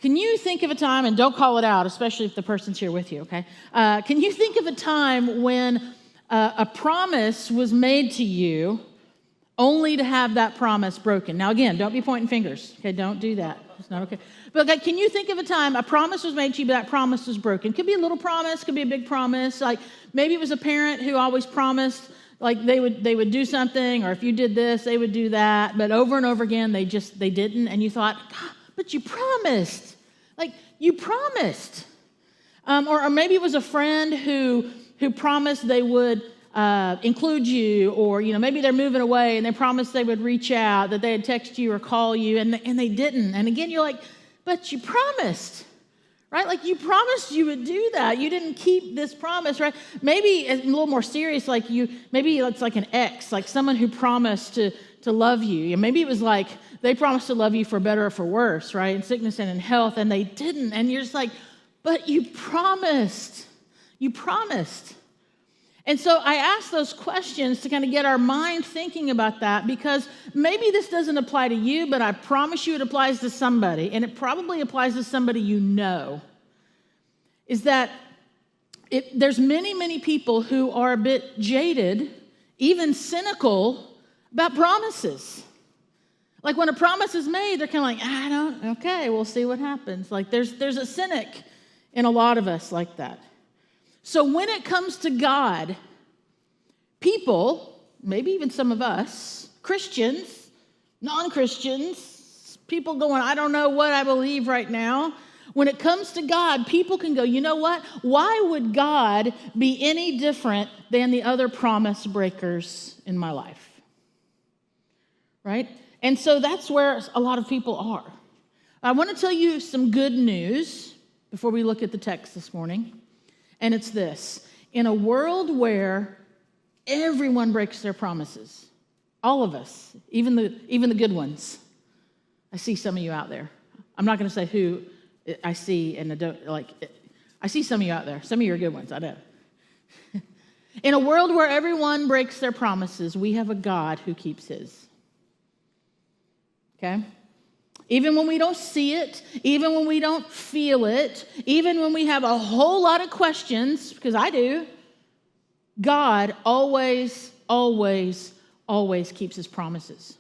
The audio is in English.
Can you think of a time, and don't call it out, especially if the person's here with you, okay? Can you think of a time when a promise was made to you only to have that promise broken? Now, again, don't be pointing fingers, okay? Don't do that. It's not okay. But okay, can you think of a time a promise was made to you, but that promise was broken? Could be a little promise, could be a big promise. Like maybe it was a parent who always promised, like they would do something, or if you did this, they would do that. But over and over again, they didn't. And you thought, God, but you promised. Like you promised. Or maybe it was a friend who promised they would include you, or maybe they're moving away and they promised they would reach out, that they'd text you or call you, and they didn't. And again, you're like, but you promised, right? Like you promised you would do that. You didn't keep this promise, right? Maybe a little more serious, like maybe it's like an ex, like someone who promised to love you. And maybe it was like they promised to love you for better or for worse, right? In sickness and in health, and they didn't. And you're just like, but you promised. You promised. And so I ask those questions to kind of get our mind thinking about that, because maybe this doesn't apply to you, but I promise you it applies to somebody, and it probably applies to somebody you know, is that there's many, many people who are a bit jaded, even cynical about promises. Like when a promise is made, they're kind of like, okay, we'll see what happens. Like there's a cynic in a lot of us like that. So when it comes to God, people, maybe even some of us, Christians, non-Christians, people going, I don't know what I believe right now. When it comes to God, people can go, you know what? Why would God be any different than the other promise breakers in my life? Right? And so that's where a lot of people are. I want to tell you some good news before we look at the text this morning. And it's this: in a world where everyone breaks their promises, all of us, even the good ones. I see some of you out there. I'm not going to say who I see, and I see some of you out there. Some of you are good ones, I know. In a world where everyone breaks their promises, we have a God who keeps his. Okay? Even when we don't see it, even when we don't feel it, even when we have a whole lot of questions, because I do, God always, always, always keeps his promises.